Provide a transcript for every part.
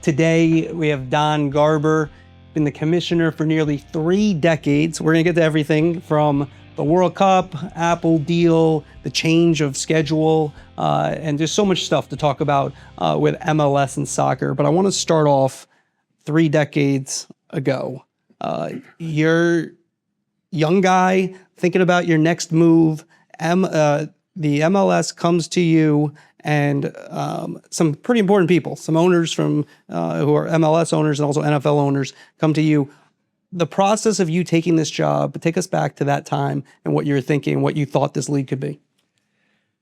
Today, we have Don Garber, been the commissioner for nearly 3 decades. We're gonna get to everything from the World Cup, Apple deal, the change of schedule, and there's so much stuff to talk about with MLS and soccer. But I wanna start off 3 decades ago. You're a young guy thinking about your next move. The MLS comes to you, and some pretty important people, some owners from who are MLS owners and also NFL owners come to you. The process of you taking this job, take us back to that time and what you were thinking, what you thought this league could be.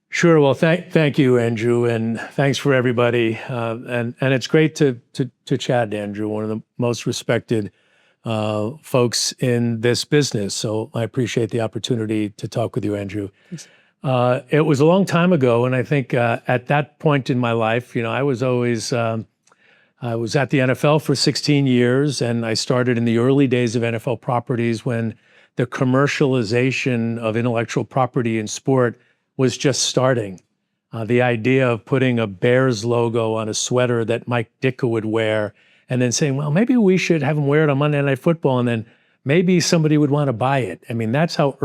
Sure. Well, thank you, Andrew, and thanks for everybody. And it's great to chat, Andrew, one of the most respected folks in this business. So I appreciate the opportunity to talk with you, Andrew. It was a long time ago, and I think at that point in my life, I was always I was at the NFL for 16 years, and I started in the early days of NFL properties when the commercialization of intellectual property in sport was just starting. The idea of putting a Bears logo on a sweater that Mike Ditka would wear, and then saying, well, maybe we should have him wear it on Monday Night Football, and then maybe somebody would want to buy it. I mean, that's how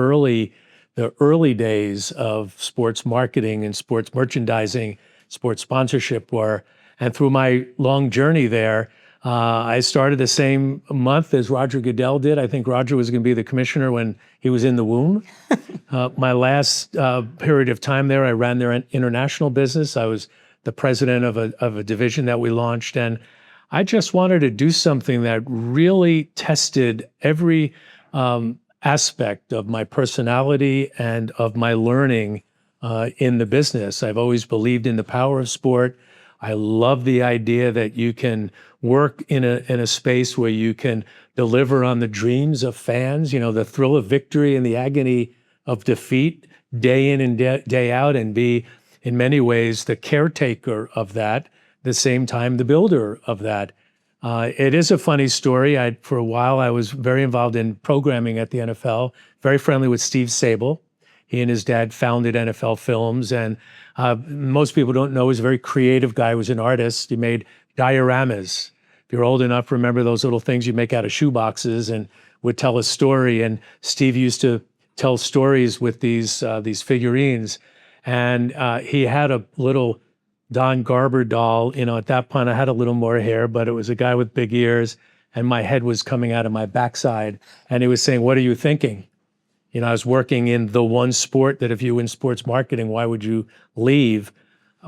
the early days of sports marketing and sports merchandising, sports sponsorship were. And through my long journey there, I started the same month as Roger Goodell did. I think Roger was going to be the commissioner when he was in the womb. My last period of time there, I ran their international business. I was the president of a division that we launched. And I just wanted to do something that really tested every aspect of my personality and of my learning in the business. I've always believed in the power of sport. I love the idea that you can work in a space where you can deliver on the dreams of fans, the thrill of victory and the agony of defeat day in and day out, and be, in many ways, the caretaker of that, at the same time, the builder of that. It is a funny story. For a while, I was very involved in programming at the NFL, very friendly with Steve Sable. He and his dad founded NFL Films, and most people don't know he's a very creative guy. He was an artist. He made dioramas. If you're old enough, remember those little things you make out of shoe boxes and would tell a story. And Steve used to tell stories with these figurines. And he had a little Don Garber doll. At that point, I had a little more hair, but it was a guy with big ears, and my head was coming out of my backside. And he was saying, "What are you thinking?" I was working in the one sport that if you were in sports marketing, why would you leave?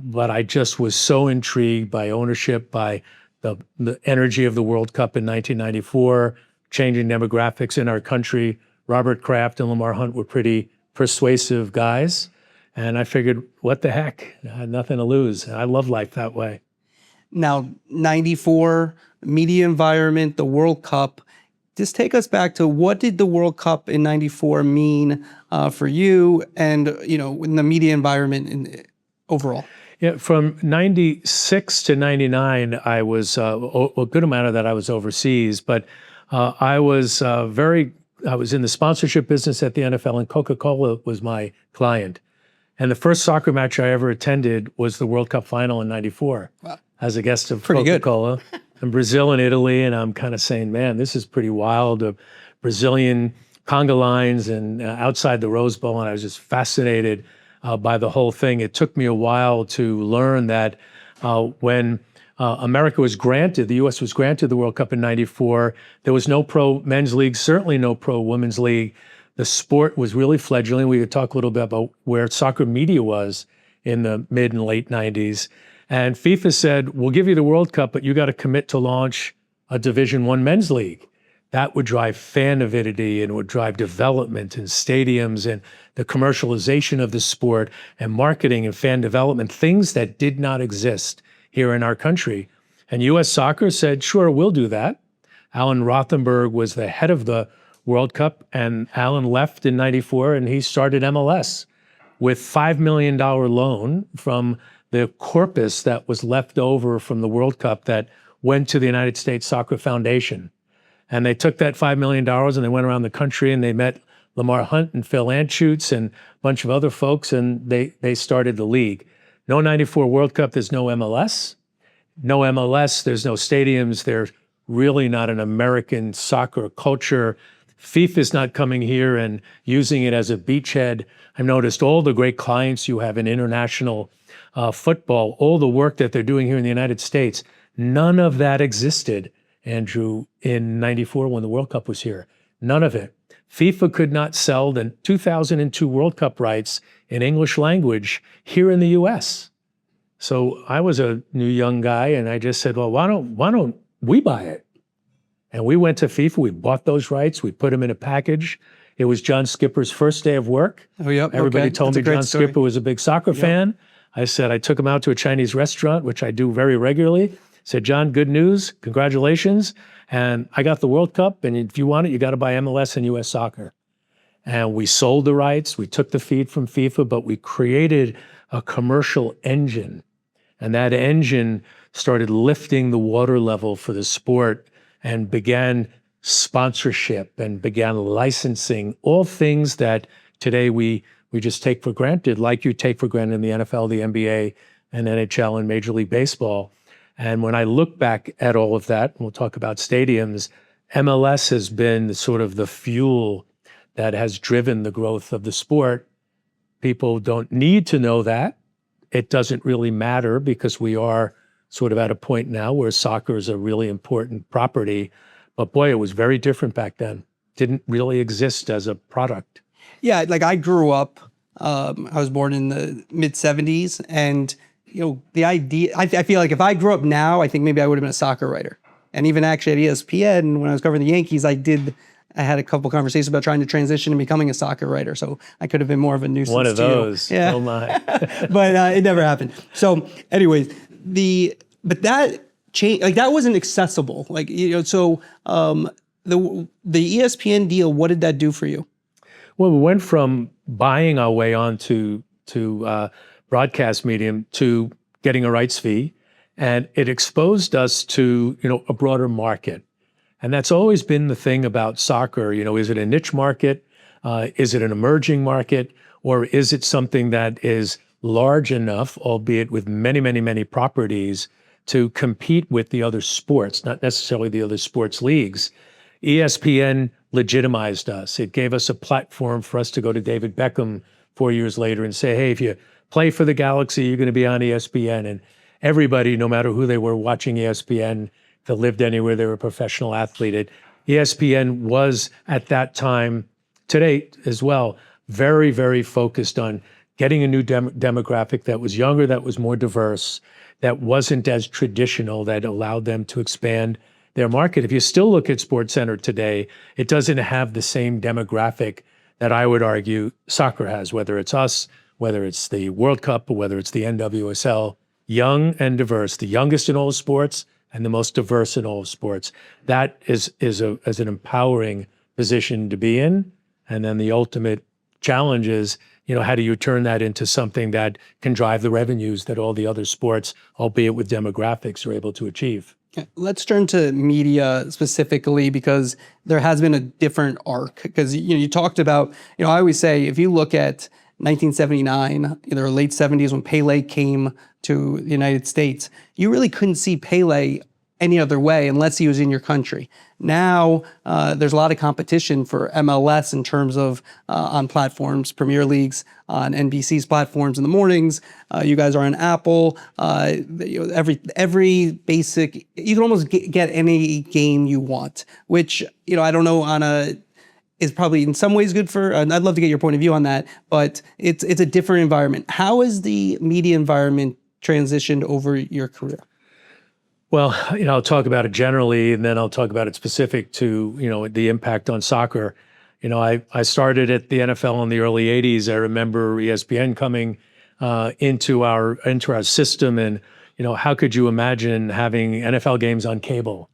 But I just was so intrigued by ownership, by the energy of the World Cup in 1994, changing demographics in our country. Robert Kraft and Lamar Hunt were pretty persuasive guys. And I figured, what the heck? I had nothing to lose. I love life that way. Now, 94, media environment, the World Cup. Just take us back to what did the World Cup in 94 mean for you and, in the media environment overall? Yeah, from 96 to 99, I was, a good amount of that I was overseas, but I was in the sponsorship business at the NFL, and Coca-Cola was my client. And the first soccer match I ever attended was the World Cup final in 94. Wow. As a guest of Coca-Cola. And Brazil and Italy, and I'm kind of saying, man, this is pretty wild. Brazilian conga lines and outside the Rose Bowl, and I was just fascinated by the whole thing. It took me a while to learn that when America was granted, the U.S. was granted the World Cup in 94, there was no pro men's league, certainly no pro women's league. The sport was really fledgling. We could talk a little bit about where soccer media was in the mid and late 90s. And FIFA said, we'll give you the World Cup, but you got to commit to launch a Division I men's league. That would drive fan avidity and would drive development in stadiums and the commercialization of the sport and marketing and fan development, things that did not exist here in our country. And U.S. Soccer said, sure, we'll do that. Alan Rothenberg was the head of the World Cup, and Alan left in 94, and he started MLS with $5 million loan from the corpus that was left over from the World Cup that went to the United States Soccer Foundation. And they took that $5 million and they went around the country and they met Lamar Hunt and Phil Anschutz and a bunch of other folks, and they started the league. No 94 World Cup, there's no MLS. no MLS, there's no stadiums, there's really not an American soccer culture. FIFA is not coming here and using it as a beachhead. I've noticed all the great clients you have in international football, all the work that they're doing here in the United States. None of that existed, Andrew, in '94 when the World Cup was here. None of it. FIFA could not sell the 2002 World Cup rights in English language here in the US. So I was a new young guy and I just said, well, why don't we buy it? And we went to FIFA, we bought those rights, we put them in a package. It was John Skipper's first day of work. Oh, yep. Everybody okay. told That's me a great John story. Skipper was a big soccer fan. I said, I took him out to a Chinese restaurant, which I do very regularly. Said, John, good news, congratulations. And I got the World Cup, and if you want it, you got to buy MLS and US Soccer. And we sold the rights, we took the feed from FIFA, but we created a commercial engine. And that engine started lifting the water level for the sport and began sponsorship and began licensing, all things that today we just take for granted, like you take for granted in the NFL, the NBA, and NHL and Major League Baseball. And when I look back at all of that, and we'll talk about stadiums, MLS has been sort of the fuel that has driven the growth of the sport. People don't need to know that. It doesn't really matter because we are sort of at a point now where soccer is a really important property. But boy, it was very different back then. Didn't really exist as a product. Yeah, like I grew up, I was born in the mid 70s, and the idea, I feel like if I grew up now, I think maybe I would have been a soccer writer. And even actually at ESPN, when I was covering the Yankees, I had a couple conversations about trying to transition and becoming a soccer writer. So I could have been more of a nuisance. One of those. Yeah. Oh my. But it never happened. So anyways, but that change, like that wasn't accessible. Like, so the ESPN deal, what did that do for you? Well, we went from buying our way on to broadcast medium to getting a rights fee, and it exposed us to a broader market. And that's always been the thing about soccer. Is it a niche market? Is it an emerging market? Or is it something that is large enough, albeit with many, many, many properties, to compete with the other sports, not necessarily the other sports leagues? ESPN legitimized us. It gave us a platform for us to go to David Beckham 4 years later and say, hey, if you play for the Galaxy, you're going to be on ESPN. And everybody, no matter who they were watching ESPN, if they lived anywhere, they were a professional athlete. ESPN was at that time, today as well, very, very focused on getting a new demographic that was younger, that was more diverse, that wasn't as traditional, that allowed them to expand their market. If you still look at SportsCenter today, it doesn't have the same demographic that I would argue soccer has, whether it's us, whether it's the World Cup, or whether it's the NWSL. Young and diverse, the youngest in all sports and the most diverse in all sports. That is an empowering position to be in. And then the ultimate challenge is, how do you turn that into something that can drive the revenues that all the other sports, albeit with demographics, are able to achieve? Let's turn to media specifically, because there has been a different arc. Because you talked about, I always say, if you look at 1979, either late 70s when Pele came to the United States, you really couldn't see Pele any other way unless he was in your country. Now, there's a lot of competition for MLS in terms of on platforms, Premier Leagues, on NBC's platforms in the mornings. You guys are on Apple. Every basic, you can almost get any game you want, which, I don't know, is probably in some ways good for, I'd love to get your point of view on that, but it's a different environment. How has the media environment transitioned over your career? Well, I'll talk about it generally, and then I'll talk about it specific to, the impact on soccer. I started at the NFL in the early 80s. I remember ESPN coming into our system, and, how could you imagine having NFL games on cable?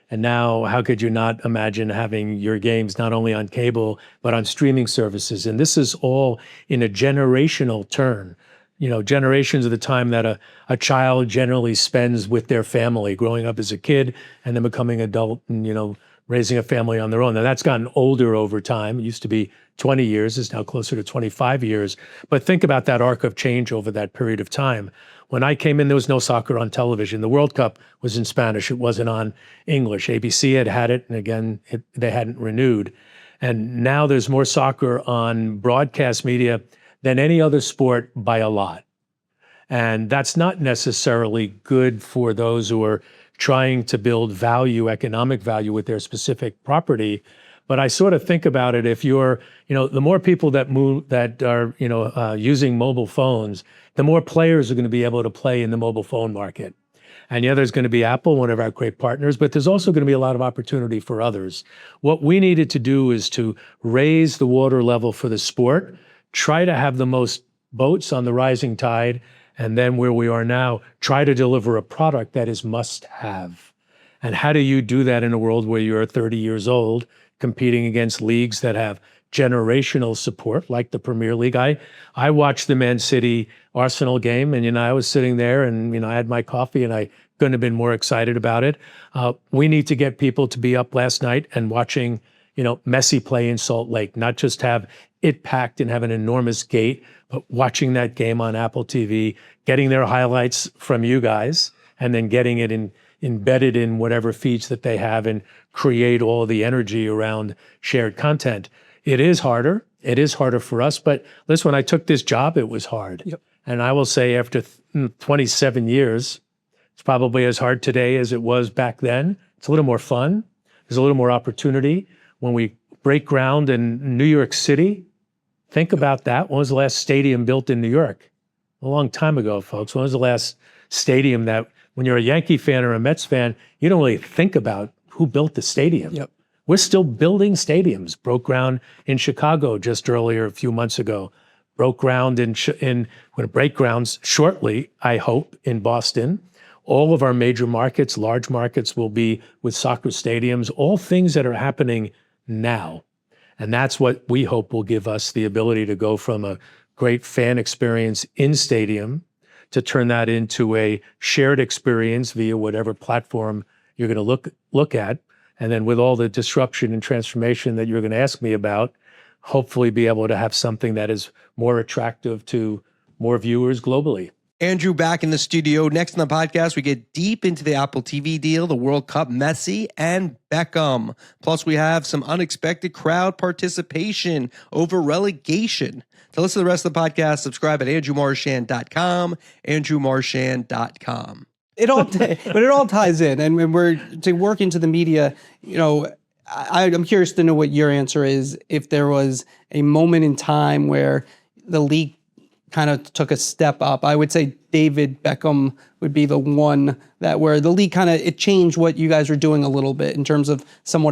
And now, how could you not imagine having your games not only on cable, but on streaming services? And this is all in a generational turn. Generations of the time that a child generally spends with their family, growing up as a kid and then becoming adult and, raising a family on their own. Now that's gotten older over time. It used to be 20 years, it's now closer to 25 years. But think about that arc of change over that period of time. When I came in, there was no soccer on television. The World Cup was in Spanish. It wasn't on English. ABC had it, and again, they hadn't renewed. And now there's more soccer on broadcast media than any other sport by a lot. And that's not necessarily good for those who are trying to build value, economic value with their specific property. But I sort of think about it, if you're, the more people that are using mobile phones, the more players are going to be able to play in the mobile phone market. And yeah, there's going to be Apple, one of our great partners, but there's also going to be a lot of opportunity for others. What we needed to do is to raise the water level for the sport, try to have the most boats on the rising tide, and then where we are now, try to deliver a product that is must have. And how do you do that in a world where you're 30 years old, competing against leagues that have generational support, like the Premier League? I watched the Man City Arsenal game, and I was sitting there, and I had my coffee, and I couldn't have been more excited about it. We need to get people to be up last night and watching, Messi play in Salt Lake, not just have it packed and have an enormous gate, but watching that game on Apple TV, getting their highlights from you guys, and then getting it embedded in whatever feeds that they have and create all the energy around shared content. It is harder. It is harder for us. But listen, when I took this job, it was hard. Yep. And I will say after 27 years, it's probably as hard today as it was back then. It's a little more fun. There's a little more opportunity. When we break ground in New York City, think about that. When was the last stadium built in New York? A long time ago, folks. When was the last stadium that, when you're a Yankee fan or a Mets fan, you don't really think about who built the stadium? Yep. We're still building stadiums. Broke ground in Chicago just earlier, a few months ago. Broke ground we're going to break grounds shortly, I hope, in Boston. All of our major markets, large markets, will be with soccer stadiums, all things that are happening now. And that's what we hope will give us the ability to go from a great fan experience in stadium to turn that into a shared experience via whatever platform you're going to look at. And then with all the disruption and transformation that you're going to ask me about, hopefully be able to have something that is more attractive to more viewers globally. Andrew back in the studio. Next on the podcast, we get deep into the Apple TV deal, the World Cup, Messi, and Beckham. Plus, we have some unexpected crowd participation over relegation. To listen to the rest of the podcast, subscribe at andrewmarchand.com, andrewmarchand.com. But it all ties in. And when we're to work into the media, I'm curious to know what your answer is. If there was a moment in time where the league kind of took a step up, I would say David Beckham would be the one that where the league it changed what you guys were doing a little bit in terms of somewhat